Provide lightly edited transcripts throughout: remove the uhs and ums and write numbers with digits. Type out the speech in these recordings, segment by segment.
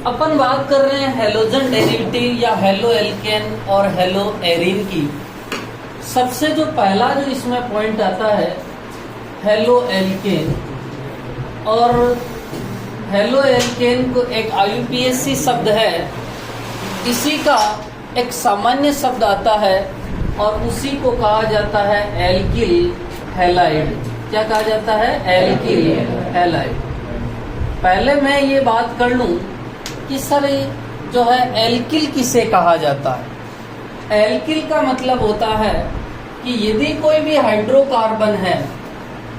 अपन बात कर रहे हैं हेलोजन डेरिवेटिव या हेलो एल्केन और हेलो एरीन की। सबसे जो पहला जो इसमें पॉइंट आता है हेलो एल्केन, और हेलो एल्केन को एक IUPAC शब्द है, इसी का एक सामान्य शब्द आता है और उसी को कहा जाता है एल्किल हैलाइड। क्या कहा जाता है? Alkyl halide. पहले मैं ये बात कर लूं कि सर जो है एल्किल किसे कहा जाता है। एल्किल का मतलब होता है कि यदि कोई भी हाइड्रोकार्बन है,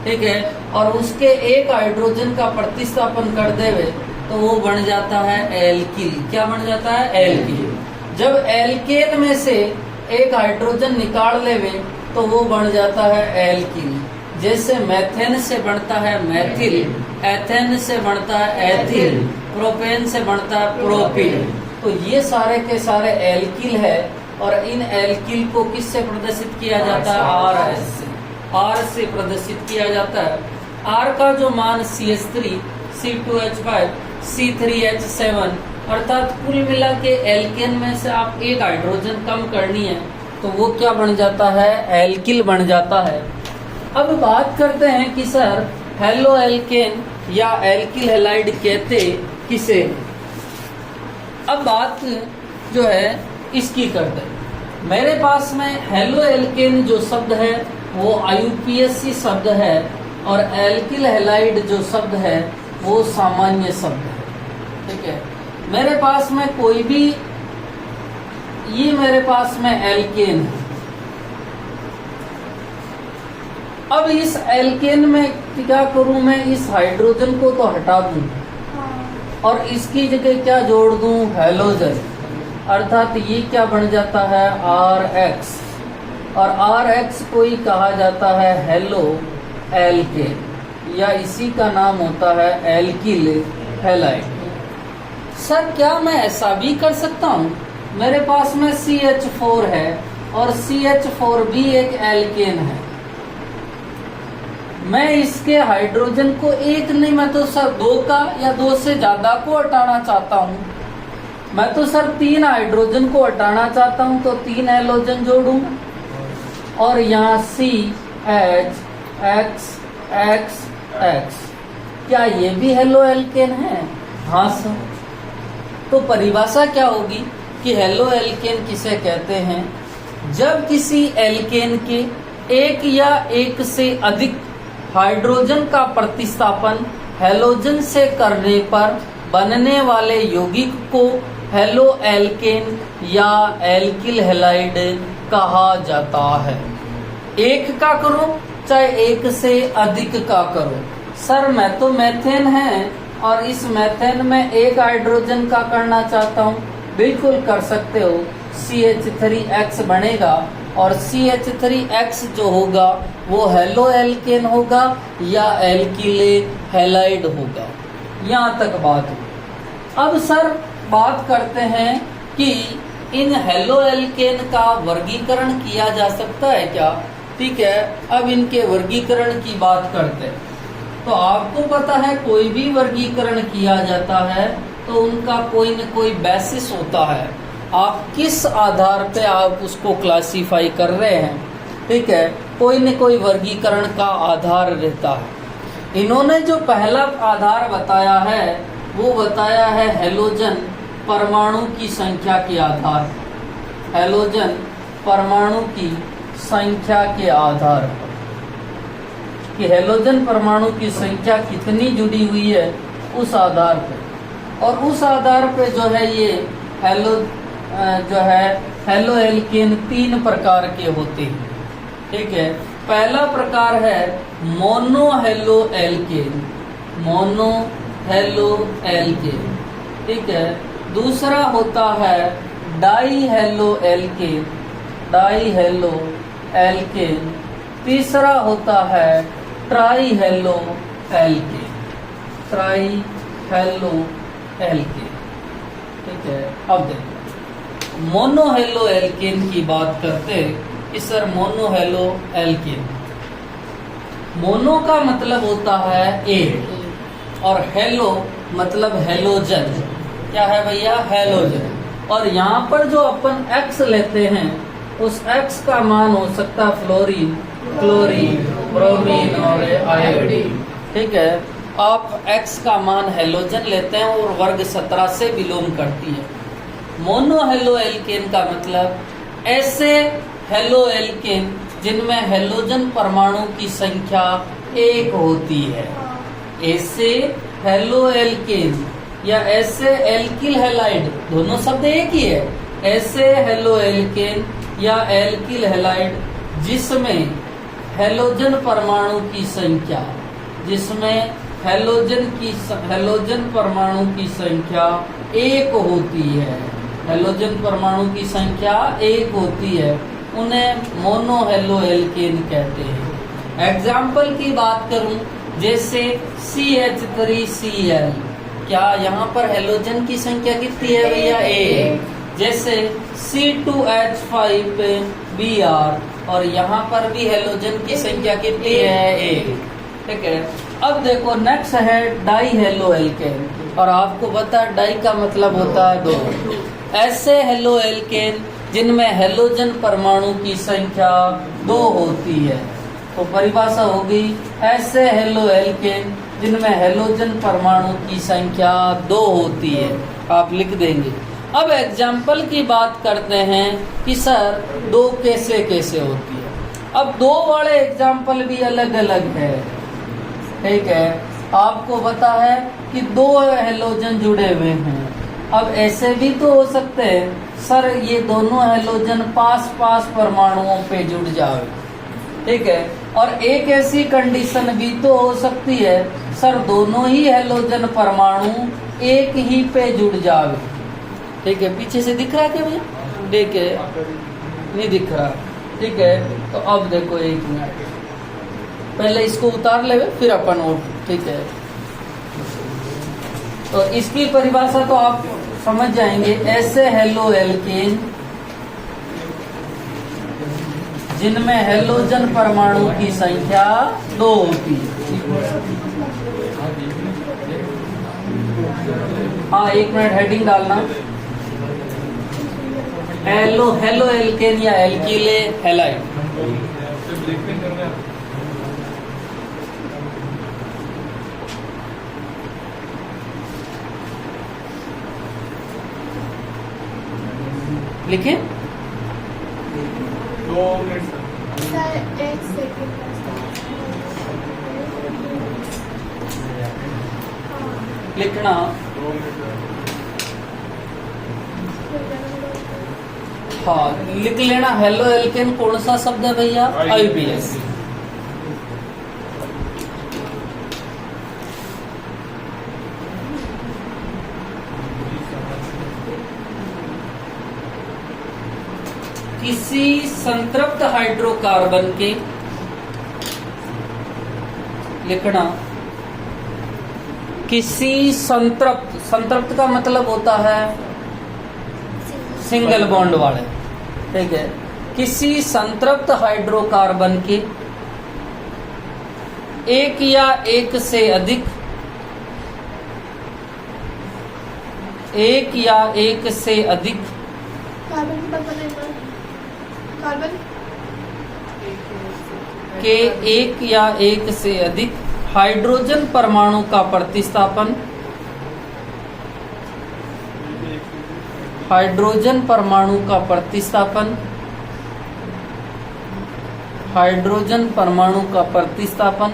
ठीक है, और उसके एक हाइड्रोजन का प्रतिस्थापन कर देवे तो वो बन जाता है एल्किल। क्या बन जाता है? एल्किल। जब एल्केन में से एक हाइड्रोजन निकाल लेवे तो वो बन जाता है एल्किल। जैसे मेथेन से बनता है मैथिल, एथेन से बनता है एथिल, प्रोपेन से बनता है प्रोपिन। तो ये सारे के सारे एल्किल है और इन एल्किल को किससे प्रदर्शित किया जाता है? RS से। R से प्रदर्शित किया जाता है। R का जो मान CH3, C2H5, C3H7, अर्थात कुल मिला के एल्केन में से आप एक हाइड्रोजन कम करनी है तो वो क्या बन जाता है? एल्किल बन जाता है। अब बात करते हैं कि सर हेलो एल्केन या एल्किल हैलाइड कहते किसे। अब बात जो है इसकी करते हैं। मेरे पास में हेलो एल्केन जो शब्द है वो IUPAC शब्द है और एल्किल हैलाइड जो शब्द है वो सामान्य शब्द है, ठीक है। मेरे पास में कोई भी, ये मेरे पास में एल्केन है। अब इस एल्केन में क्या करूं मैं? इस हाइड्रोजन को तो हटा दूं और इसकी जगह क्या जोड़ दूं? हेलोजन। अर्थात ये क्या बन जाता है? RX, और RX को ही कहा जाता है हेलो एल्केन या इसी का नाम होता है एल्किल हैलाइड। सर क्या मैं ऐसा भी कर सकता हूँ? मेरे पास में CH4 है और CH4 भी एक एल्केन है। मैं इसके हाइड्रोजन को एक नहीं, मैं तो सर दो का या दो से ज्यादा को हटाना चाहता हूँ। मैं तो सर 3 हाइड्रोजन को हटाना चाहता हूँ तो 3 हैलोजन जोड़ूंगा और यहाँ CH, X, X, X। क्या ये भी हेलो एल्केन है? हाँ सर। तो परिभाषा क्या होगी कि हेलो एल्केन किसे कहते हैं? जब किसी एल्केन के एक या एक से अधिक हाइड्रोजन का प्रतिस्थापन हैलोजन से करने पर बनने वाले यौगिक को हेलो एल्केन या एल्किल हैलाइड कहा जाता है। एक का करो चाहे एक से अधिक का करो। सर मैं तो मेथेन है और इस मेथेन में एक हाइड्रोजन का करना चाहता हूँ, बिल्कुल कर सकते हो। CH3X बनेगा और CH3X जो होगा वो हेलो एल्केन होगा या एल्किल हैलाइड होगा। यहाँ तक बात हो। अब सर बात करते हैं कि इन हेलो एल्केन का वर्गीकरण किया जा सकता है क्या? ठीक है, अब इनके वर्गीकरण की बात करते हैं। तो आपको पता है कोई भी वर्गीकरण किया जाता है तो उनका कोई न कोई बेसिस होता है। आप किस आधार पे आप उसको क्लासिफाई कर रहे हैं, ठीक है, कोई न कोई वर्गीकरण का आधार रहता है। इन्होंने जो पहला आधार बताया है वो बताया है हैलोजन परमाणु की संख्या के आधार। हैलोजन परमाणु की संख्या के आधार पर कि हैलोजन परमाणु की संख्या कितनी जुड़ी हुई है उस आधार पे, और उस आधार पे जो है ये हेलो एल्केन 3 प्रकार के होते हैं, ठीक है। पहला प्रकार है mono halo alkane, mono halo alkane, ठीक है। दूसरा होता है die halo alkane, die halo alkane. तीसरा होता है try halo alkane, try halo alkane, ठीक है। अब देखो मोनो हेलो एल्केन की बात करते हैं कि sir mono halo alkane, mono का मतलब होता है एक और हेलो मतलब हेलोजन, क्या है भैया, हैलोजन। और यहाँ पर जो अपन X लेते हैं उस X का मान हो सकता है फ्लोरीन, क्लोरीन, ब्रोमीन और आयोडीन। ठीक है, आप X का मान हैलोजन लेते हैं और वर्ग 17 से बिलोंग करती है। मोनो हेलो एल्केन का मतलब ऐसे हेलो एल्केन जिनमें हैलोजन परमाणु की संख्या 1 होती है। ऐसे हेलो एल्केन या ऐसे एल्किल हैलाइड, दोनों शब्द एक ही है। ऐसे हेलो एल्केन या एल्किल हैलाइड जिसमें हैलोजन परमाणु की संख्या, जिसमें हैलोजन परमाणु की संख्या 1 होती है, हैलोजन परमाणु की संख्या 1 होती है, उन्हें मोनो हेलो एल्केन कहते हैं। एग्जाम्पल की बात करूं, जैसे CH3Cl, क्या यहाँ पर हैलोजन की संख्या कितनी है भैया, 1। जैसे C2H5Br, और यहाँ पर भी हैलोजन की संख्या कितनी है, 1। ठीक है, अब देखो नेक्स्ट है डाई हेलो एल्केन, और आपको पता है डाई का मतलब होता है 2। ऐसे हेलो एल्केन जिनमें हैलोजन परमाणु की संख्या 2 होती है, तो परिभाषा होगी ऐसे हेलो एल्केन जिनमें हैलोजन परमाणु की संख्या 2 होती है, आप लिख देंगे। अब एग्जाम्पल की बात करते हैं कि सर 2 कैसे कैसे होती है। अब 2 वाले एग्जाम्पल भी अलग अलग है। ठीक है, आपको पता है कि 2 हैलोजन जुड़े हुए हैं। अब ऐसे भी तो हो सकते हैं सर ये दोनों हैलोजन पास पास परमाणुओं पे जुड़ जाए। ठीक है, और एक ऐसी कंडीशन भी तो हो सकती है सर दोनों ही हैलोजन परमाणु एक ही पे जुड़ जावे। ठीक है, पीछे से दिख रहा है क्या भैया, ठीक है, नहीं दिख रहा। ठीक है, तो अब देखो 1 मिनट, पहले इसको उतार ले फिर अपन और। ठीक है, तो इसकी परिभाषा तो आप समझ जाएंगे, ऐसे हेलो एल्केन जिनमें हैलोजन परमाणु की संख्या 2 होती है। हाँ, 1 मिनट हेडिंग डालना, हेलो एल्केन या एल्किले हैलाइड। लिखे 2 मिनट सर, 1 सेकंड। लिखना 2 मिनट। हाँ, लिख लेना हेलो एल्केन कौन सा शब्द है भैया, IUPAC। किसी संतृप्त हाइड्रोकार्बन के, लिखना किसी संतृप्त का मतलब होता है सिंगल बॉन्ड वाले। ठीक है, किसी संतृप्त हाइड्रोकार्बन के एक या एक से अधिक कार्बन की बात करें, कार्बन के एक या एक से अधिक हाइड्रोजन परमाणु का प्रतिस्थापन, हाइड्रोजन परमाणु का प्रतिस्थापन, हाइड्रोजन परमाणु का प्रतिस्थापन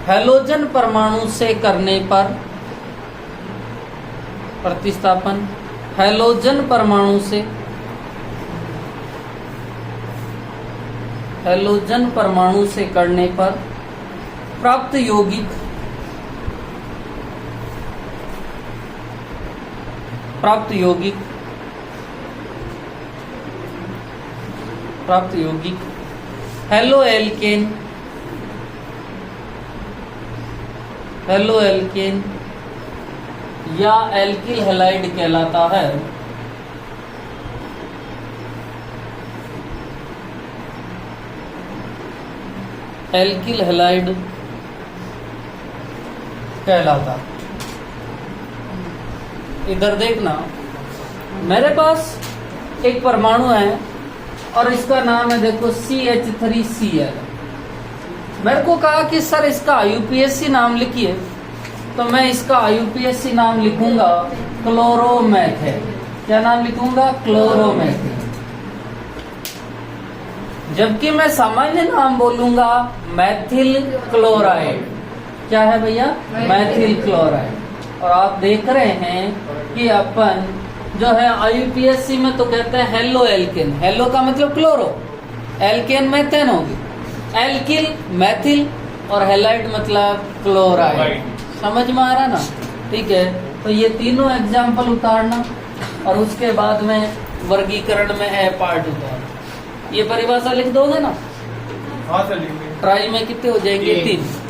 हैलोजन परमाणु से करने पर, प्रतिस्थापन हैलोजन परमाणु से, हैलोजन परमाणु से करने पर प्राप्त यौगिक, प्राप्त यौगिक हेलो एल्केन या एल्किल हैलाइड कहलाता है। एल्किल हैलाइड कहलाता। इधर देखना, मेरे पास एक परमाणु है और इसका नाम है देखो CH3Cl। मेरे को कहा कि सर इसका IUPAC नाम लिखिए, तो मैं इसका IUPAC नाम लिखूंगा क्लोरोमेथेन। क्या नाम लिखूंगा? क्लोरोमेथेन। जबकि मैं सामान्य नाम बोलूंगा मैथिल क्लोराइड। क्या है भैया? मैथिल क्लोराइड। और आप देख रहे हैं कि अपन जो है IUPAC में तो कहते हैं हेलो एल्केन। हेलो का मतलब क्लोरो, एल्केन मेथेन होगी, एल्किल मैथिल और हेलाइड मतलब क्लोराइड। समझ में आ रहा ना? ठीक है, तो ये तीनों एग्जाम्पल उतारना और उसके बाद में वर्गीकरण में है पार्ट उतारना। ये परिभाषा लिख दोगे ना? हाँ सर, लिखेंगे। ट्राई में कितने हो जाएंगे? 3।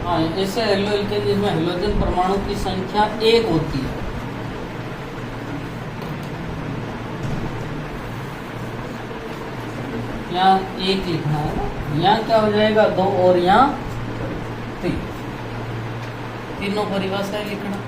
हाँ, ऐसे हेलो एल्केन जिसमें हेलोजन परमाणु की संख्या 1 होती है। यहाँ 1 लिखना है ना, यहाँ क्या हो जाएगा 2 और यहाँ 3, तीनों परिभाषाएं लिखना।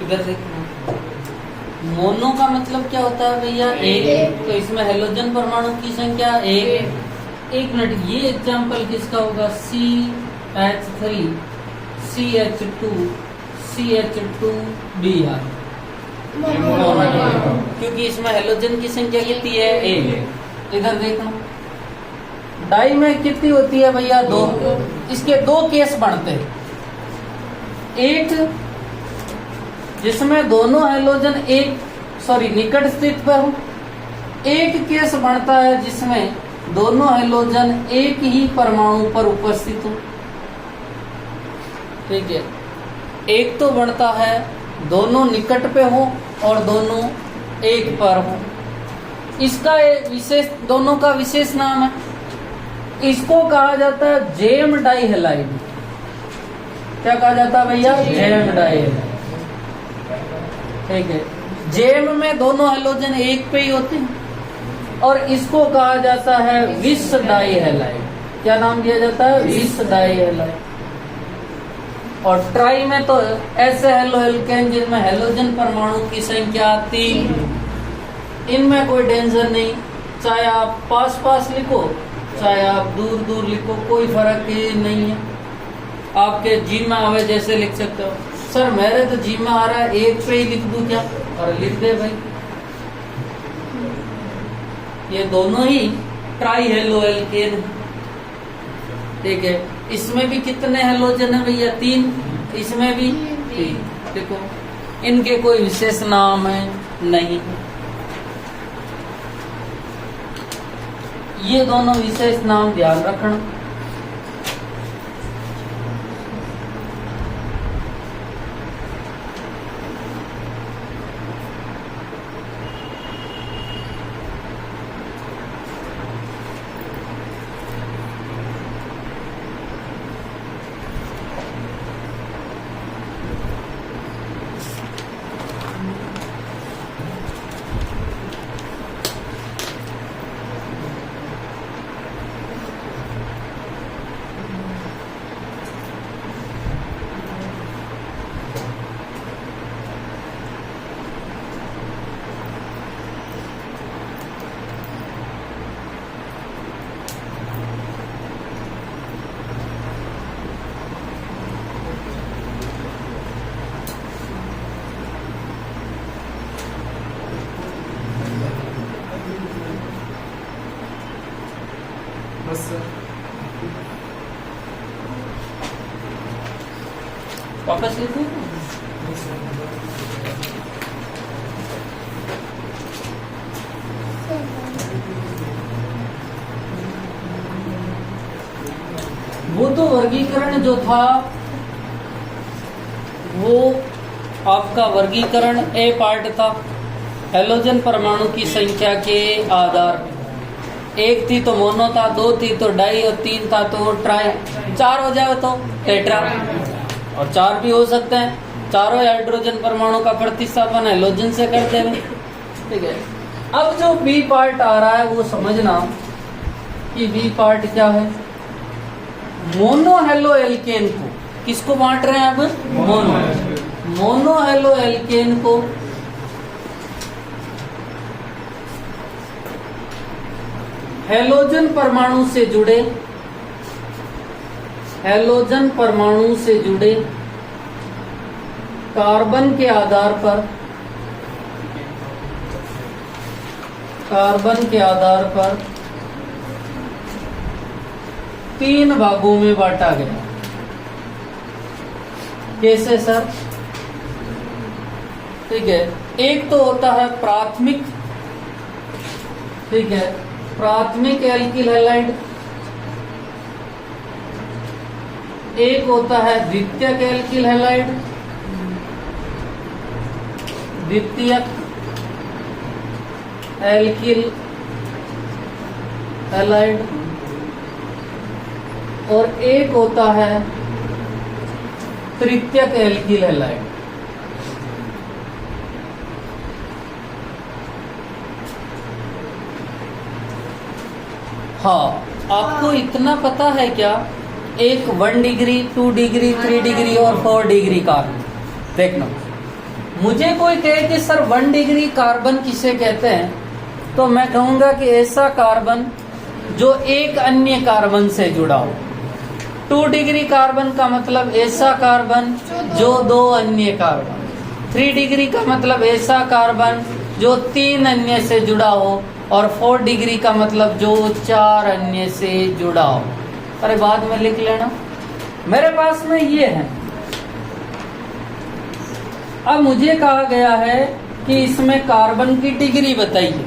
इधर देखना, मोनो का मतलब क्या होता है भैया? एक। तो इसमें हेलोजन परमाणु की संख्या एक। एक मिनट, ये एग्जाम्पल किसका होगा? CH3 CH2 CH2Br, क्योंकि इसमें हेलोजन की संख्या कितनी है? एक। इधर देखो, डाई में कितनी होती है भैया? दो। इसके दो केस बनते हैं, एक जिसमें दोनों हेलोजन निकट स्थित पर हो, एक केस बनता है जिसमें दोनों हेलोजन एक ही परमाणु पर उपस्थित हो। ठीक है, एक तो बनता है दोनों निकट पे हो और दोनों एक पर हो। इसका एक विशेष, दोनों का विशेष नाम है, इसको कहा जाता है जेम डाइहेलाइड। क्या कहा जाता है भैया? Gem dihalide. ठीक है, जेम में दोनों हेलोजन एक पे ही होते हैं और इसको कहा जाता है विस डाइहेलाइड। क्या नाम दिया जाता है? विस डाइहेलाइड। और ट्राई में तो ऐसे हेलोएल्केन जिनमें हेलोजन परमाणु की संख्या 3, इनमें कोई डेंजर नहीं, चाहे आप पास पास लिखो चाहे आप दूर दूर लिखो, कोई फर्क नहीं है। आपके जी में आवे जैसे लिख सकते हो। सर मेरे तो जी में आ रहा है एक पे ही लिख दूं क्या? और लिख दे भाई। ये दोनों ही ट्राई हेलोएल्केन है। ठीक है, इसमें भी कितने हेलोजन है भैया? 3। इसमें भी 3। देखो, इनके कोई विशेष नाम है नहीं, ये दोनों विशेष नाम ध्यान रखना। बस सर। वापस लिखूं? वो तो वर्गीकरण जो था वो आपका वर्गीकरण ए पार्ट था, हेलोजन परमाणु की संख्या के आधार पर। एक थी तो मोनो था, 2 थी तो डाई और 3 था तो ट्राई। 4 हो जाए तो टेट्रा, और 4 भी हो सकते हैं। चारों हाइड्रोजन परमाणु का प्रतिस्थापन हेलोजन से करते हैं। ठीक है, अब जो बी पार्ट आ रहा है वो समझना कि बी पार्ट क्या है। मोनो हेलो एल्केन को किसको बांट रहे हैं? अब मोनो हेलो एल्केन को हेलोजन परमाणु से जुड़े, हेलोजन परमाणु से जुड़े कार्बन के आधार पर, कार्बन के आधार पर 3 भागों में बांटा गया। कैसे सर? ठीक है, एक तो होता है प्राथमिक, ठीक है, प्राथमिक एल्किल हैलाइड। एक होता है द्वितीयक एल्किल हैलाइड, द्वितीयक एल्किल हैलाइड, और एक होता है तृतीयक एल्किल हैलाइड। हाँ, आपको इतना पता है क्या? एक 1 डिग्री, 2 डिग्री, 3 डिग्री और 4 डिग्री का देखना। मुझे कोई कहे कि सर 1 डिग्री कार्बन किसे कहते हैं, तो मैं कहूंगा कि ऐसा कार्बन जो एक अन्य कार्बन से जुड़ा हो। 2 डिग्री कार्बन का मतलब ऐसा कार्बन जो 2 अन्य कार्बन। 3 डिग्री का मतलब ऐसा कार्बन जो 3 अन्य से जुड़ा हो। और 4 डिग्री का मतलब जो 4 अन्य से जुड़ा हो। अरे बाद में लिख लेना। मेरे पास में ये है। अब मुझे कहा गया है कि इसमें कार्बन की डिग्री बताइए।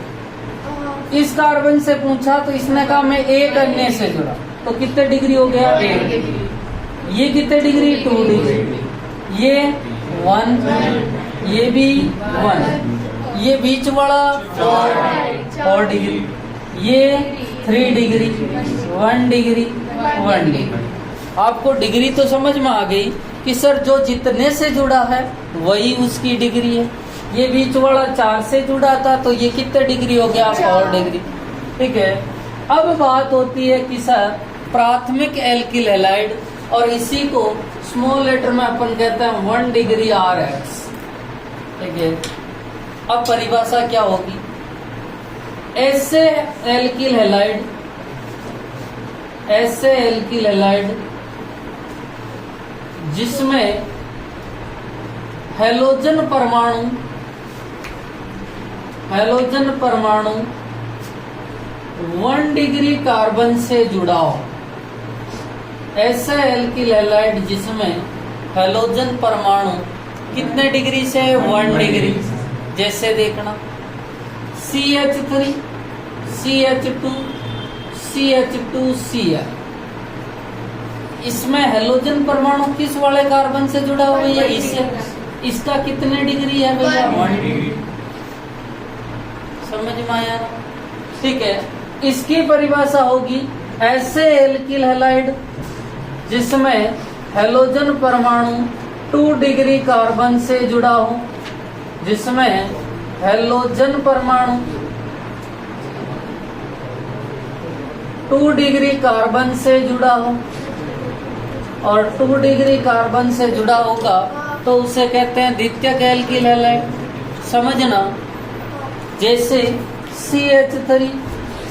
इस कार्बन से पूछा तो इसने कहा मैं एक अन्य से जुड़ा, तो कितने डिग्री हो गया? 1। ये कितने डिग्री? 2 डिग्री। ये 1, ये भी 1, ये बीच वाला 4 डिग्री, ये 3 डिग्री, 1 डिग्री, 1 डिग्री। आपको डिग्री तो समझ में आ गई कि सर जो जितने से जुड़ा है वही उसकी डिग्री है। ये बीच वाला 4 से जुड़ा था तो ये कितने डिग्री हो गया? 4 डिग्री। ठीक है। अब बात होती है कि सर प्राथमिक एल्किल हैलाइड, और इसी को स्मॉल लेटर में अपन कहते हैं 1 डिग्री RH। ठीक है। अब परिभाषा क्या होगी? ऐसे एल्किल हैलाइड, ऐसे एल्किल हैलाइड जिसमें हैलोजन परमाणु 1 डिग्री कार्बन से जुड़ा हो। ऐसा एल्किल हैलाइड जिसमें हैलोजन परमाणु कितने डिग्री से? 1 डिग्री। जैसे देखना CH3, CH2, CH2, Cl। इसमें हैलोजन परमाणु किस वाले कार्बन से जुड़ा हुआ है? इससे। इसका कितने डिग्री है भैया? 1 डिग्री। समझ में आया? ठीक है। इसकी परिभाषा होगी ऐसे एल्किल हैलाइड जिसमें हैलोजन परमाणु 2 डिग्री कार्बन से जुड़ा हो, जिसमें हैलोजन परमाणु 2 डिग्री कार्बन से जुड़ा हो, और 2 डिग्री कार्बन से जुड़ा होगा तो उसे कहते हैं द्वितीयक एल्किल हैलाइड। समझना। जैसे CH3,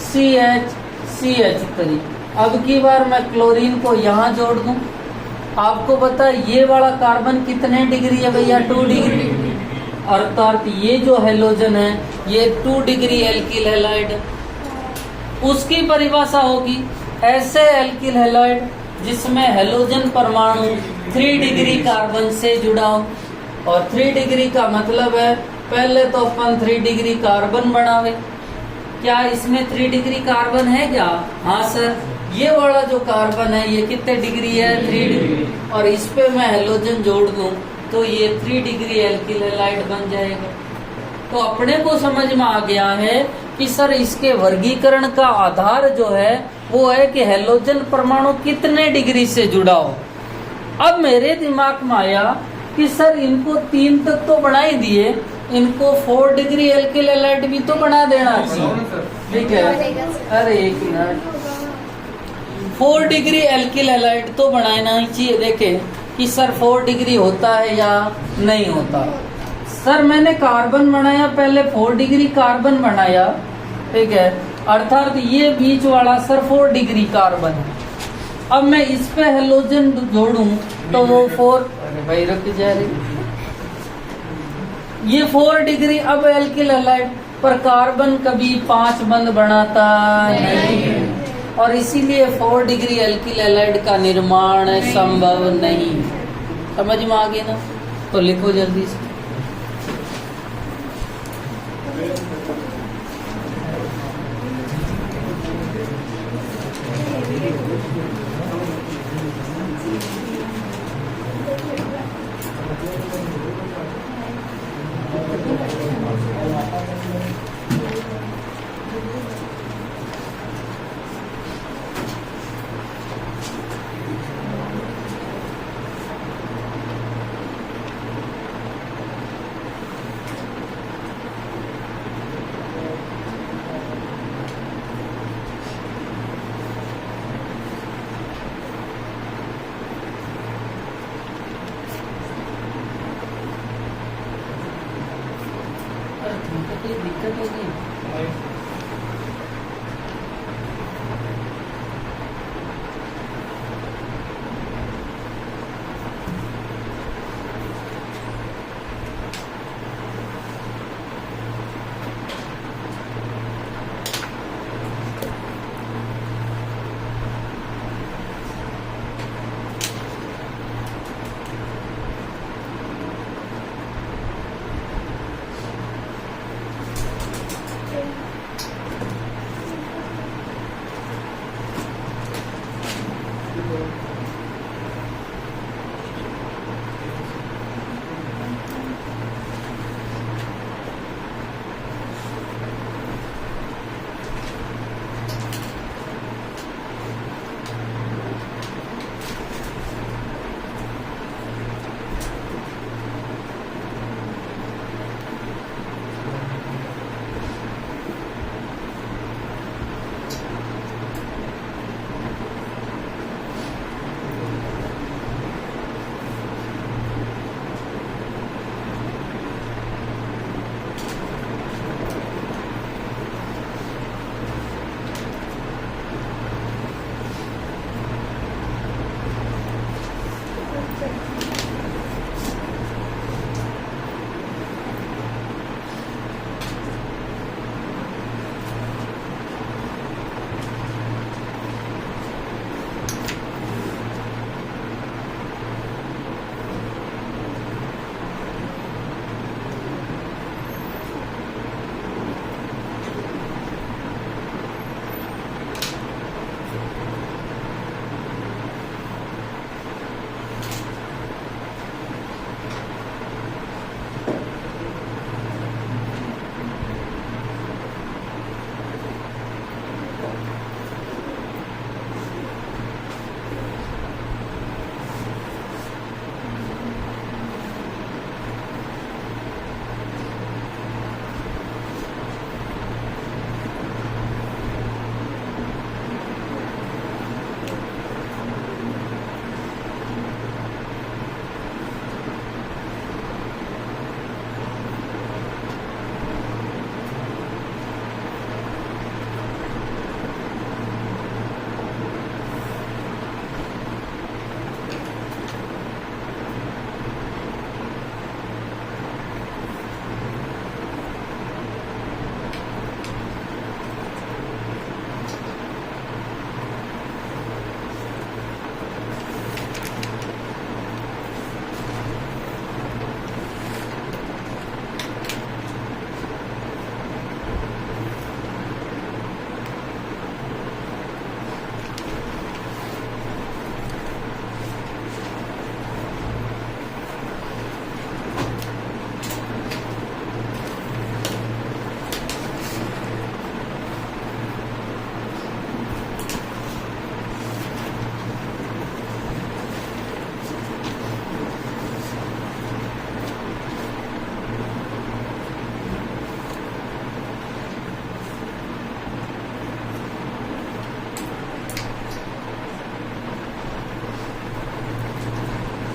CH, CH3। अब की बार मैं क्लोरीन को यहाँ जोड़ दूं। आपको पता है ये वाला कार्बन कितने डिग्री है भैया? 2 डिग्री। अर्थात ये जो हैलोजन है ये 2 डिग्री एल्किल हैलाइड। उसकी परिभाषा होगी ऐसे एल्किल हैलाइड जिसमें हैलोजन परमाणु 3 डिग्री कार्बन से जुड़ा हो। और 3 डिग्री का मतलब है पहले तो अपन 3 डिग्री कार्बन बनावे। क्या इसमें 3 डिग्री कार्बन है क्या? हाँ सर। ये वाला जो कार्बन है ये कितने डिग्री है? 3 डिग्री। और इस पे मैं हैलोजन जोड़ दूं तो ये 3 डिग्री एल्किल हैलाइड बन जाएगा। तो अपने को समझ में आ गया है कि सर इसके वर्गीकरण का आधार जो है वो है कि हैलोजन परमाणु कितने डिग्री से जुड़ा हो। अब मेरे दिमाग में आया कि सर इनको 3 तक तो बना ही दिए, इनको 4 डिग्री एल्किल हैलाइड भी तो बना देना चाहिए। ठीक है। अरे एक मिनट, 4 डिग्री एल्किल हैलाइड तो बनाना ही चाहिए। देखें कि सर 4 डिग्री होता है या नहीं होता। सर मैंने कार्बन बनाया, पहले 4 डिग्री कार्बन बनाया। ठीक है। अर्थात ये बीच वाला सर 4 डिग्री कार्बन है। अब मैं इस पे हैलोजन जोड़ूं तो वो 4, अरे भाई रुक जा रही, ये 4 डिग्री। अब एल्किल हैलाइड पर कार्बन कभी 5 बंद बनाता नहीं, और इसीलिए 4 डिग्री एल्किल हैलाइड का निर्माण संभव नहीं। समझ में आ गई ना? तो लिखो जल्दी से। तुमको कोई दिक्कत होगी? नहीं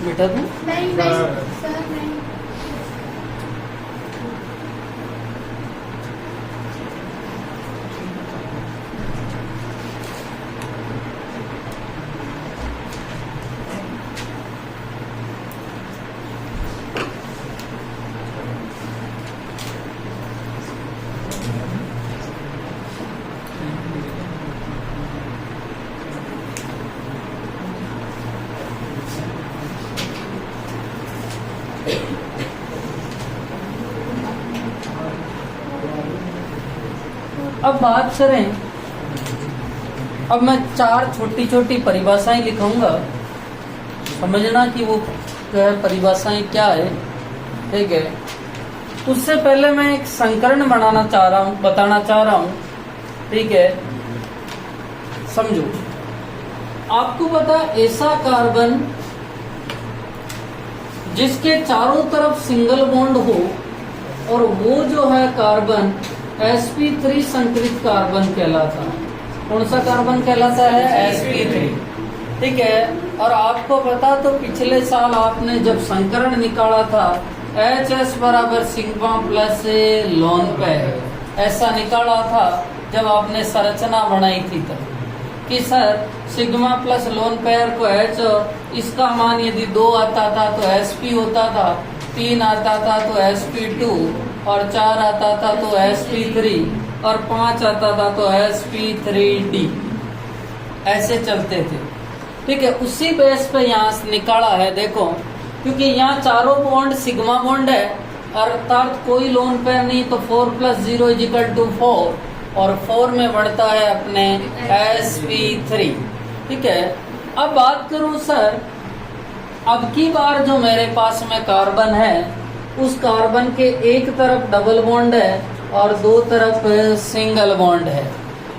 बेटा तू नहीं नहीं सर नहीं अब बात करें, अब मैं 4 छोटी छोटी परिभाषाएं लिखूंगा, समझना कि वो परिभाषाएं क्या है, ठीक है। उससे पहले मैं एक संकरण बनाना चाह रहा हूँ, बताना चाह रहा हूँ, ठीक है। समझो, आपको पता ऐसा कार्बन जिसके चारों तरफ सिंगल बॉन्ड हो और वो जो है कार्बन sp3 संकरित कार्बन कहलाता है। कौन सा कार्बन कहलाता है? sp3, ठीक है। और आपको पता तो पिछले साल आपने जब संकरण निकाला था एच एस बराबर सिग्मा प्लस लोन पेयर, ऐसा निकाला था जब आपने संरचना बनाई थी तब कि sir sigma plus lone pair को एच, इसका मान यदि 2 आता था तो एसपी होता था, 3 आता था तो sp2 और 4 आता था तो sp3 और 5 आता था तो sp3d, ऐसे चलते थे। ठीक है, उसी बेस पे यहाँ से निकाला है। देखो क्योंकि यहाँ चारों बॉन्ड सिग्मा बॉन्ड है अर्थात कोई लोन पेयर नहीं, तो 4 + 0 = 4 और 4 में बढ़ता है अपने sp3। ठीक है, अब बात करूं सर, अब की बार जो मेरे पास में कार्बन है उस कार्बन के एक तरफ डबल बॉन्ड है और 2 तरफ सिंगल बॉन्ड है,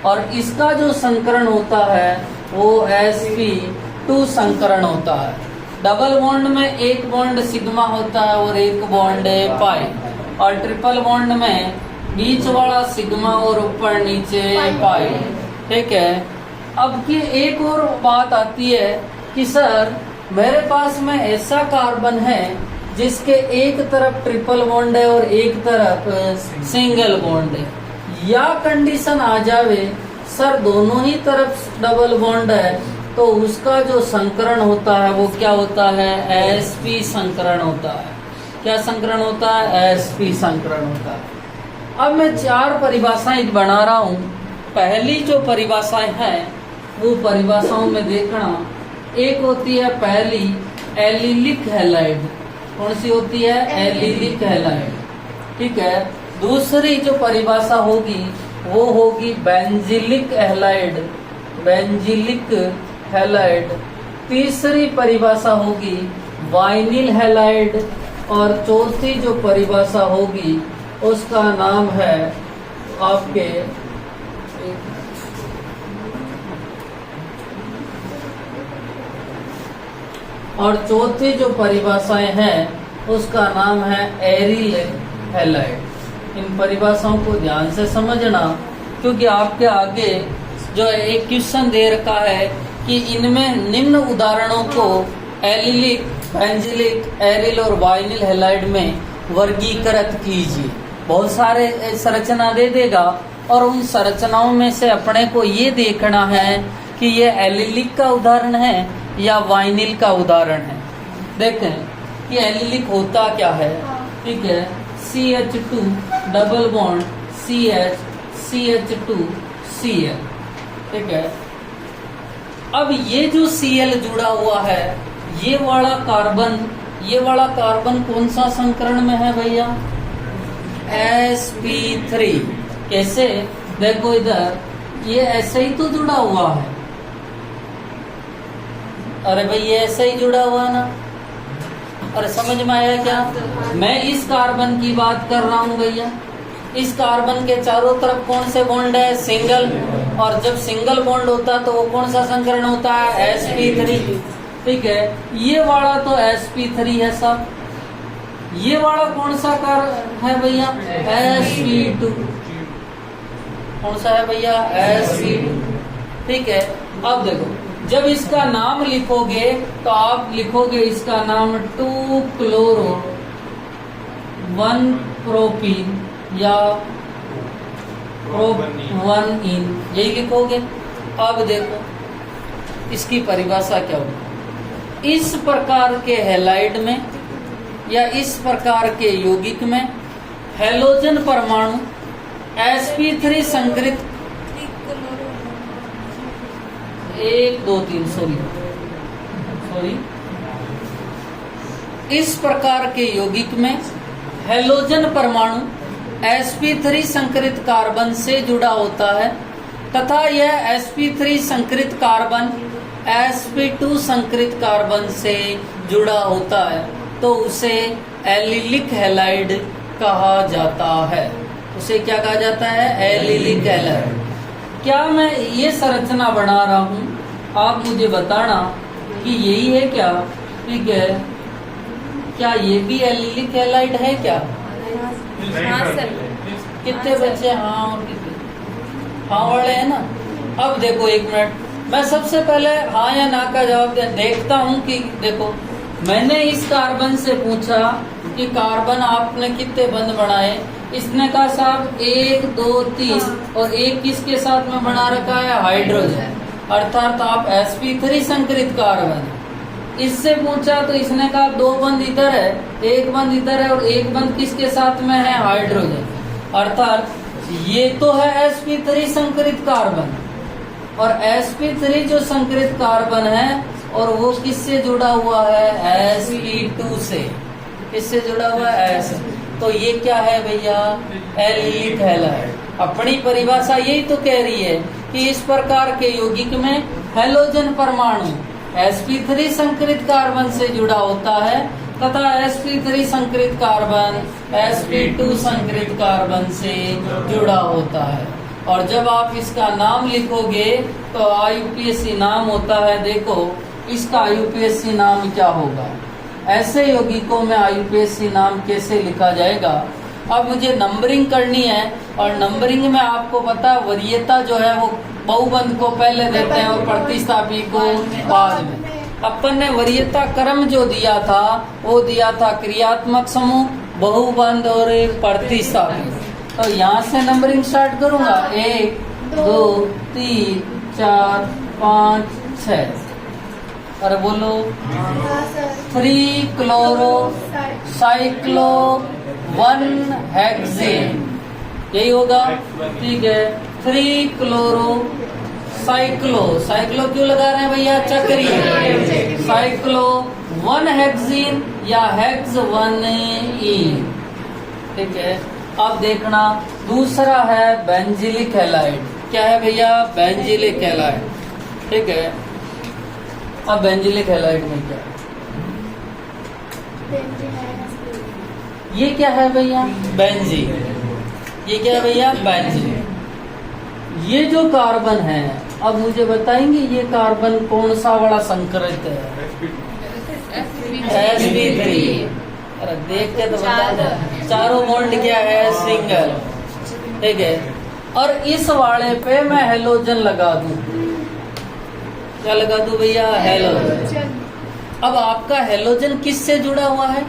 और इसका जो संकरण होता है वो sp2 संकरण होता है। डबल बॉन्ड में एक बॉन्ड सिग्मा होता है और एक बॉन्ड पाई, और ट्रिपल बॉन्ड में बीच वाला सिग्मा और ऊपर नीचे पाई। ठीक है, अब की एक और बात आती है कि सर मेरे पास में ऐसा कार्बन है जिसके एक तरफ ट्रिपल बॉन्ड है और एक तरफ सिंगल बॉन्ड है, या कंडीशन आ जावे सर दोनों ही तरफ डबल बॉन्ड है, तो उसका जो संकरण होता है वो क्या होता है, sp संकरण होता है। क्या संकरण होता है, sp संकरण होता है। अब मैं 4 परिभाषाएं बना रहा हूँ। पहली जो परिभाषाएं हैं वो परिभाषाओं में देखना, एक होती है पहली एलिलिक हैलाइड। कौन सी होती है, एलिलिक हैलाइड। ठीक है, दूसरी जो परिभाषा होगी वो होगी बेंजिलिक हैलाइड, बेंजिलिक हैलाइड। तीसरी परिभाषा होगी वाइनिल हैलाइड, और चौथी जो परिभाषा होगी उसका नाम है आपके और चौथी जो परिभाषाएं हैं उसका नाम है एरिल हैलाइड। इन परिभाषाओं को ध्यान से समझना, क्योंकि आपके आगे जो एक क्वेश्चन दे रखा है कि इनमें निम्न उदाहरणों को एलिलिक, बेंजिलिक, एरिल और वाइनिल हैलाइड में वर्गीकृत कीजिए। बहुत सारे संरचना दे देगा और उन संरचनाओं में से अपने को ये देखना है कि ये एलिलिक का उदाहरण है या वाइनिल का उदाहरण है। देखें कि एलिलिक होता क्या है। ठीक है, CH2 double bond CH CH2 Cl। ठीक है, अब ये जो Cl जुड़ा हुआ है ये वाला कार्बन कौन सा संकरण में है भैया, sp3। कैसे, देखो इधर ये ऐसे ही तो जुड़ा हुआ है। अरे भाई ये ऐसे ही जुड़ा हुआ ना, अरे समझ में आया क्या। मैं इस कार्बन की बात कर रहा हूँ भैया, इस कार्बन के चारों तरफ कौन से बॉन्ड है, सिंगल, और जब सिंगल बॉन्ड होता तो वो कौन सा संकरण होता है, sp3। ठीक है, ये वाला तो sp3 है साहब, ये वाला कौन सा है भैया, sp2। कौन सा है भैया, sp2। ठीक है, अब देखो जब इसका नाम लिखोगे तो आप लिखोगे इसका नाम 2-क्लोरो 1-प्रोपीन या 1-इन, यही लिखोगे। अब देखो इसकी परिभाषा क्या होगी। इस प्रकार के हैलाइड में या इस प्रकार के यौगिक में हैलोजन परमाणु sp3 संकरित 1 2 3 सॉरी इस प्रकार के यौगिक में हैलोजन परमाणु sp3 संकरित कार्बन से जुड़ा होता है तथा यह sp3 संकरित कार्बन sp2 संकरित कार्बन से जुड़ा होता है, तो उसे एलिलिक हैलाइड कहा जाता है। उसे क्या कहा जाता है, एलिलिक हैलाइड। क्या मैं ये संरचना बना रहा हूँ, आप मुझे बताना कि यही है क्या। ठीक है, क्या ये भी एलिलिक हैलाइड है क्या, कितने बच्चे हाँ और कितने हाँ वाले हैं ना। अब देखो एक मिनट, मैं सबसे पहले हाँ या ना का जवाब देखता हूँ कि देखो मैंने इस कार्बन से पूछा कि कार्बन आपने कितने बंद बनाए। इसने कहा साहब 1 2 3 और एक किसके साथ में बना रखा है, हाइड्रोजन, अर्थात आप sp3 संकरित कार्बन है। इससे पूछा तो इसने कहा 2 बंद इधर है, 1 बंद इधर है और 1 बंद किसके साथ में है, हाइड्रोजन, अर्थात ये तो है sp3 संकरित कार्बन। और sp3 जो संकरित कार्बन है और वो किससे जुड़ा हुआ है, sp2 से। किससे जुड़ा हुआ है, S। तो ये क्या है भैया, एल्डिक हैलाइड। अपनी परिभाषा यही तो कह रही है कि इस प्रकार के यौगिक में हैलोजन परमाणु sp3 संकरित कार्बन से जुड़ा होता है तथा sp3 संकरित कार्बन sp2 संकरित कार्बन से जुड़ा होता है। और जब आप इसका नाम लिखोगे तो IUPAC नाम होता है, देखो इसका IUPAC नाम क्या होगा। ऐसे यौगिकों में IUPAC नाम कैसे लिखा जाएगा। अब मुझे नंबरिंग करनी है और नंबरिंग में आपको पता है वरीयता जो है वो बहुबंध को पहले देते हैं और प्रतिस्थापी को बाद में। अपन ने वरीयता क्रम जो दिया था वो दिया था क्रियात्मक समूह, बहुबंध और प्रतिस्थापी। तो यहाँ से नंबरिंग स्टार्ट करूंगा, 1 2 3 4 5 6। अरे बोलो, 3 क्लोरो साइक्लो 1 हेक्सेन, यही होगा, ठीक है। 3 क्लोरो साइक्लो, साइक्लो क्यों लगा रहे हैं भैया, चक्रीय, साइक्लो 1 हेक्सेन या हेक्स 1 ठीक है। अब देखना दूसरा है बेंजिलिक हैलाइड। क्या है भैया, बेंजिलिक हैलाइड, ठीक है। अब बेंजिलिक हैलाइड में क्या, ये क्या है भैया, बेंजीन। ये क्या है भैया, बेंजीन। ये जो कार्बन है, अब मुझे बताएंगे ये कार्बन कौन सा वाला संकरित है, sp3। अरे देख के तो बता दो, चारों बॉन्ड क्या है, सिंगल, ठीक है। और इस वाले पे मैं हेलोजन लगा दूं, क्या लगा दूं भैया, हेलोजन। अब आपका हेलोजन किससे जुड़ा हुआ है,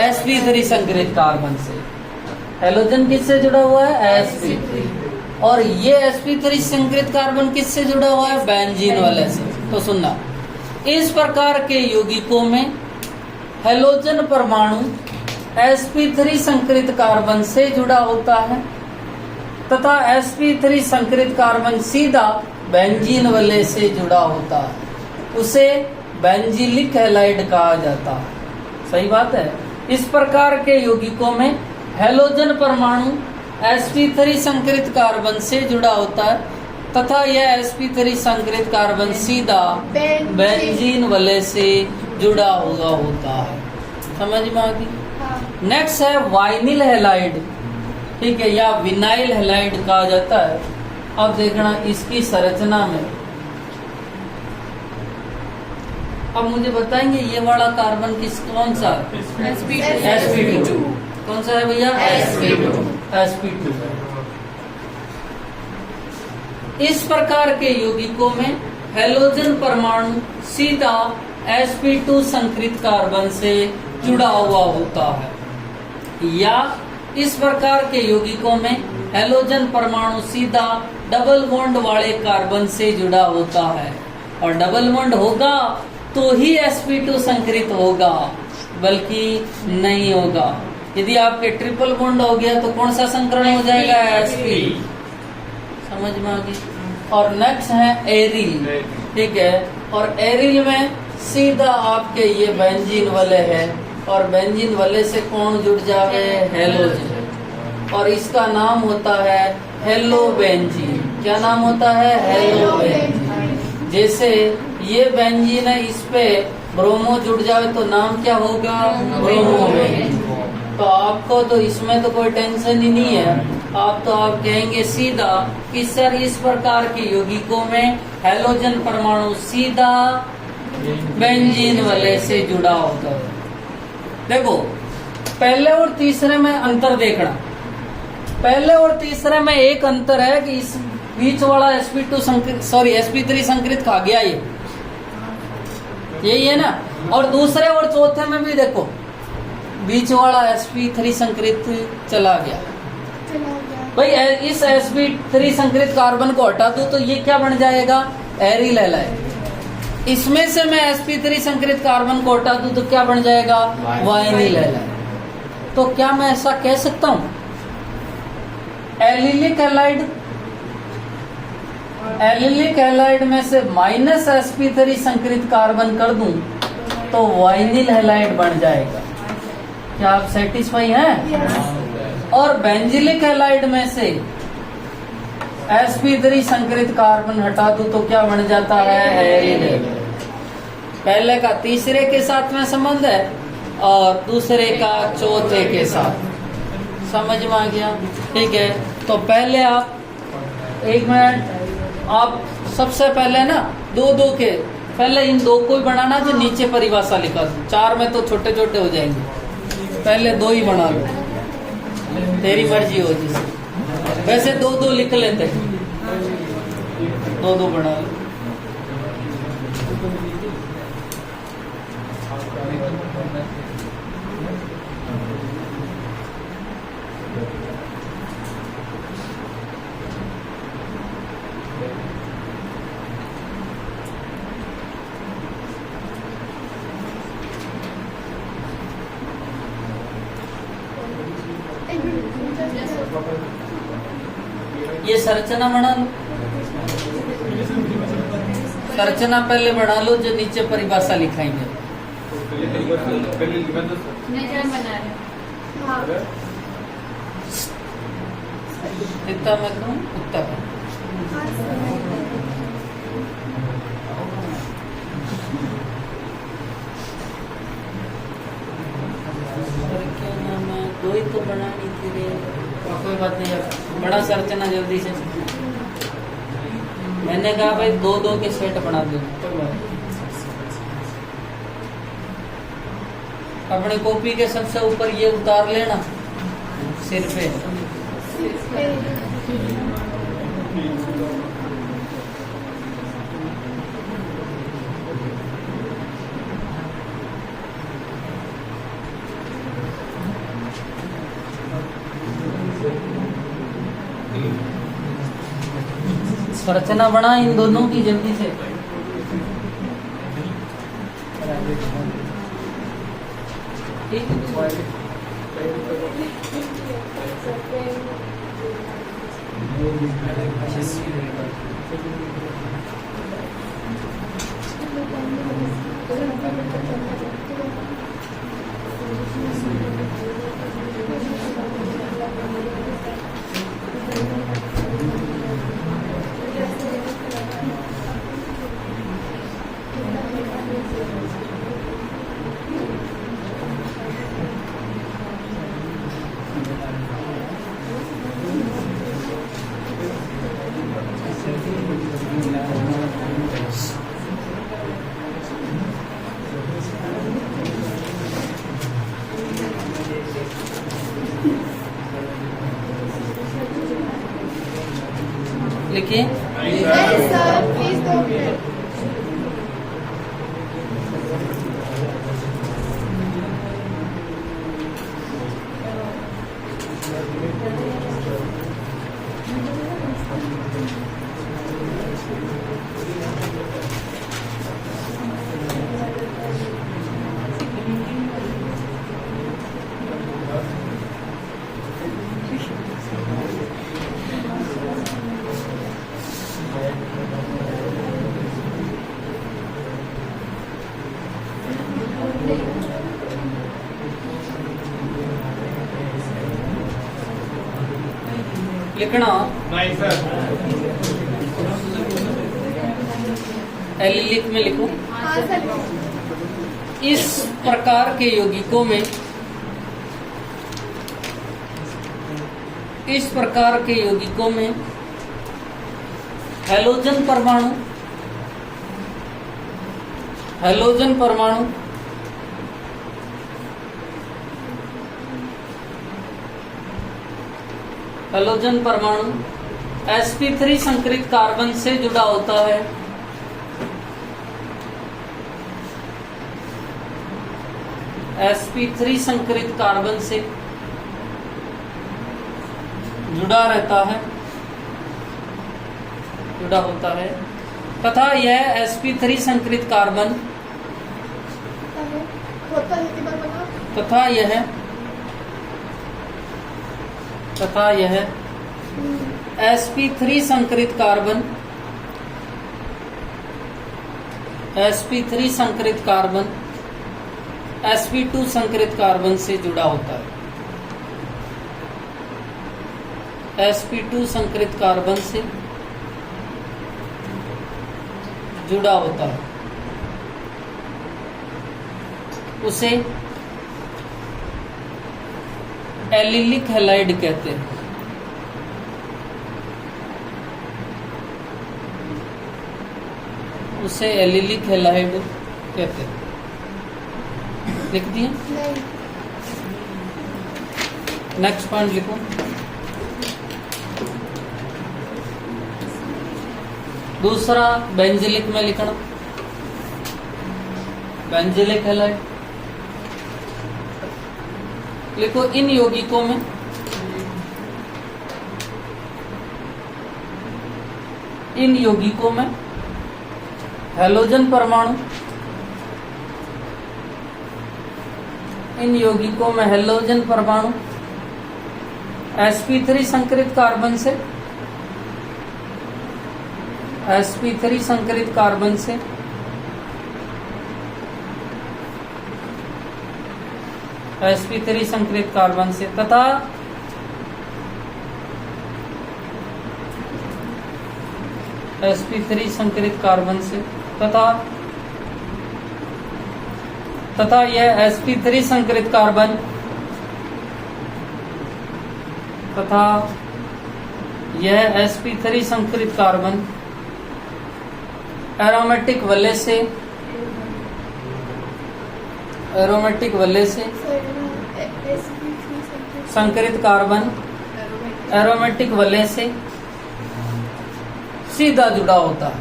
sp3 संकरित कार्बन से। हेलोजन किससे जुड़ा हुआ है, sp3। और ये sp3 संकरित कार्बन किससे जुड़ा हुआ है, बेंजीन वाले से। तो सुनना, इस प्रकार के यौगिकों में हेलोजन परमाणु sp3 संकरित कार्बन से जुड़ा होता है तथा sp3 संकरित कार्बन सीधा बेंजीन वाले से जुड़ा होता है, उसे बेंजिलिक हैलाइड कहा जाता है। सही बात है। इस प्रकार के यौगिकों में हेलोजन परमाणु sp3 संकरित कार्बन से जुड़ा होता है तथा यह sp3 संकरित कार्बन सीधा बेंजीन वाले से जुड़ा हुआ होता है। समझ में आ गई। नेक्स्ट है वाइनिल हैलाइड, ठीक है, या विनाइल हैलाइड कहा जाता है। अब देखना इसकी संरचना में, अब मुझे बताएंगे ये वाला कार्बन कौन सा, sp2। कौन सा है भैया, sp2। इस प्रकार के यौगिकों में हेलोजन परमाणु सीधा sp2 संकरित कार्बन से जुड़ा हुआ होता है, या इस प्रकार के यौगिकों में हेलोजन परमाणु सीधा डबल बॉन्ड वाले कार्बन से जुड़ा होता है। और डबल बॉन्ड होगा तो ही sp2 संकरित होगा, बल्कि नहीं होगा। यदि आपके ट्रिपल बॉन्ड हो गया तो कौन सा संकरण हो जाएगा, sp। समझ में आ गई। और नेक्स्ट है एरिल, ठीक है। और एरिल में सीधा आपके ये बेंजीन वाले है और बेंजीन वाले से कौन जुड़ जावे, हेलोजन। और इसका नाम होता है हेलोबेंजीन। क्या नाम होता है, हेलोबेंजीन। जैसे ये बेंजीन है, इस पे ब्रोमो जुड़ जाए तो नाम क्या होगा, ब्रोमोबेंजीन। तो आपको तो इसमें तो कोई टेंशन ही नहीं है। आप कहेंगे सीधा कि सर इस प्रकार के यौगिकों में हेलोजन परमाणु सीधा बेंजीन वाले से जुड़ा होता है। देखो पहले और तीसरे में अंतर देखना। पहले और तीसरे में एक अंतर है कि इस बीच वाला sp3 संकरित खा गया, ये यही है ना। और दूसरे और चौथे में भी देखो, बीच वाला sp3 संकरित चला गया। चला गया। भाई इस sp3 संकरित कार्बन को हटा दूं तो ये क्या बन जाएगा, एरिल हैलाइड। इसमें से मैं sp3 संकरित कार्बन को हटा दूं तो क्या बन जाएगा, वाइनिल हैलाइड। तो क्या मैं ऐसा कह सकता हूं एलिलिक हैलाइड, एलिलिक हैलाइड में से माइनस sp3 संकरित कार्बन कर दूं तो वाइनिल हैलाइड बन जाएगा। क्या आप सेटिस्फाई हैं? Yes. और बेंजिलिक हैलाइड में से sp3 संकरित कार्बन हटा दूं तो क्या बन जाता है, एरिल हैलाइड। पहले का तीसरे के साथ में संबंध है और दूसरे का चौथे के साथ। समझ में आ गया? ठीक है, तो पहले आप एक मिनट, आप सबसे पहले ना दो के पहले इन दो को ही बनाना जो नीचे परिभाषा लिखा, चार में तो छोटे छोटे हो जाएंगे, पहले दो ही बना लो, तेरी मर्जी हो जिससे। वैसे दो लिख लेते, दो बना लो। ये संरचना बना लो, संरचना पहले बना लो जो नीचे परिभाषा लिखाएंगे। हाँ। इतना मैं कहूँ उतना कहूँ। हाँ सर। क्या नाम है, दो ही तो बनानी थी रे। कोई बात नहीं, बड़ा संरचना जल्दी से। मैंने कहा भाई दो के सेट बना दो। अपनी कॉपी के सबसे ऊपर ये उतार लेना सिर पे। संरचना बना इन दोनों की जल्दी से। लिखिए। नहीं सर, प्लीज डोंट। लिखना नहीं सर, एलिलिक में लिखो। हाँ सर। इस प्रकार के यौगिकों में, इस प्रकार के यौगिकों में हैलोजन परमाणु, हैलोजन परमाणु हैलोजन परमाणु sp3 संकरित कार्बन से जुड़ा होता है। sp3 संकरित कार्बन से जुड़ा रहता है, जुड़ा होता है, तथा यह sp3 संकरित कार्बन होता है कि बार बताओ। तथा यह sp3 संकरित कार्बन sp3 संकरित कार्बन sp2 संकरित कार्बन से जुड़ा होता है, sp2 संकरित कार्बन से जुड़ा होता है, उसे एलिलिक हैलाइड कहते हैं। उसे एलिलिक हैलाइड कहते हैं। लिख दिए? नहीं। नेक्स्ट पॉइंट लिखो। दूसरा बेंजिलिक में लिखना, बेंजिलिक हैलाइड लिखो। इन यौगिकों में हैलोजन परमाणु, इन यौगिकों में हैलोजन परमाणु sp3 संकरित कार्बन से sp3 संकरित कार्बन से sp3 संकरित कार्बन से तथा sp3 संकरित कार्बन से तथा यह sp3 संकरित कार्बन तथा यह sp3 संकरित कार्बन एरोमेटिक वलय से संकरित कार्बन एरोमेटिक वलय से सीधा जुड़ा होता है,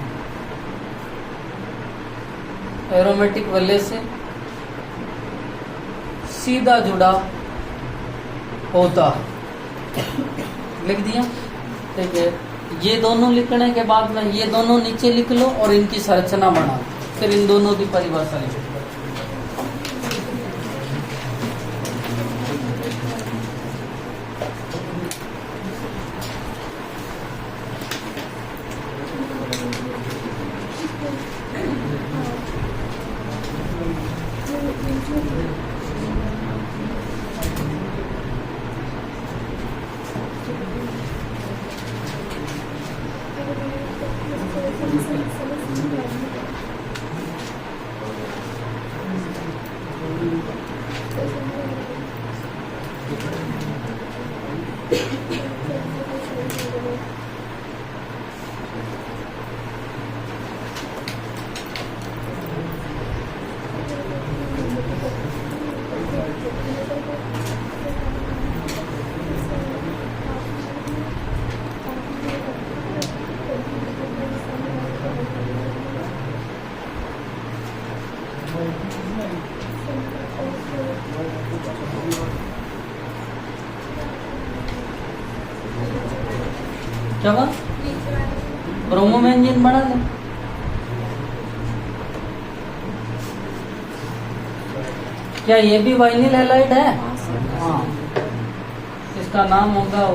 एरोमेटिक वलय से सीधा जुड़ा होता है। लिख दिया? ठीक है। ये दोनों लिखने के बाद में ये दोनों नीचे लिख लो और इनकी संरचना बना, फिर इन दोनों की परिभाषा लिखो। क्या बात? ब्रोमो में इंजन बना ले। क्या ये भी वाइनिल हैलाइड है? हाँ, इसका नाम होगा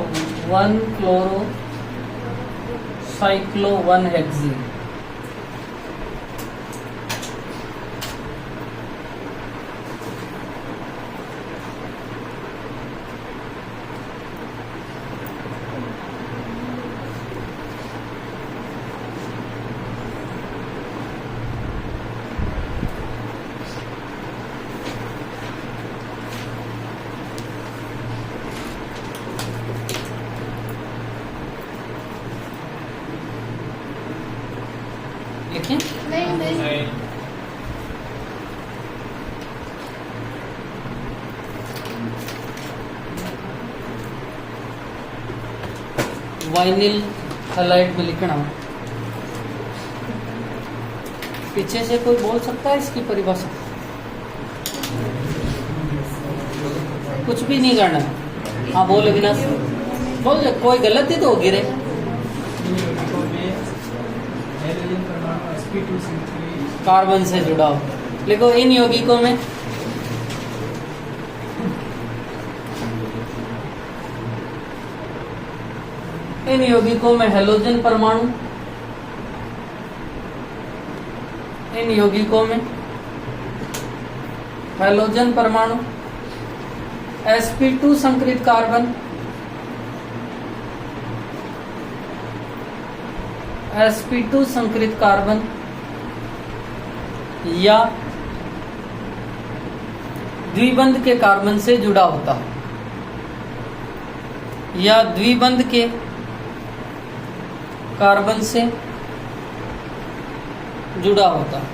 1-क्लोरो-साइक्लो-1-हेक्सी। लिखें? नहीं। वाइनिल हैलाइड में लिखना। पीछे से कोई बोल सकता है इसकी परिभाषा? कुछ भी नहीं करना है। हाँ बोल अविनाश, बोल दे, कोई गलती तो होगी रे। हाइड्रोजन परमाणु sp2 संकरित कार्बन से जुड़ा हो। लिखो इन यौगिकों में हैलोजन परमाणु, इन यौगिकों में हैलोजन परमाणु sp2 संकरित कार्बन, sp2 संकरित कार्बन या द्विबंध के कार्बन से जुड़ा होता है, या द्विबंध के कार्बन से जुड़ा होता है,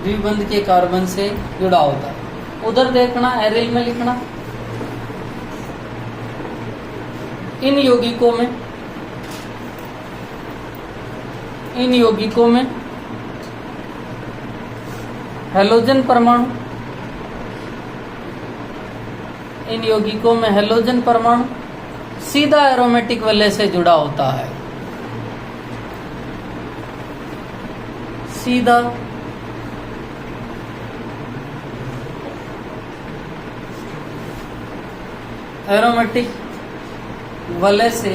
द्विबंध के कार्बन से जुड़ा होता है। उधर देखना, एरिल में लिखना। इन यौगिकों में हैलोजन परमाणु, इन यौगिकों में हैलोजन परमाणु सीधा एरोमेटिक वलय से जुड़ा होता है, सीधा एरोमेटिक वलय से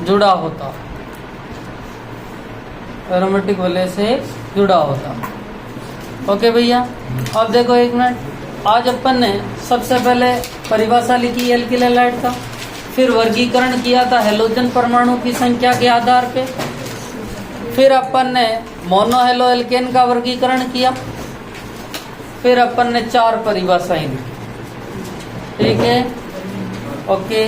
जुड़ा होता, एरोमेटिक वलय से जुड़ा होता। ओके भैया, अब देखो एक मिनट। आज अपन ने सबसे पहले परिभाषा लिखी एल्किल हैलाइड का, फिर वर्गीकरण किया था हैलोजन परमाणु की संख्या के आधार पे, फिर अपन ने मोनोहेलो एल्केन का वर्गीकरण किया, फिर अपन ने 4 परिभाषाएं ली। ठीक है, ओके।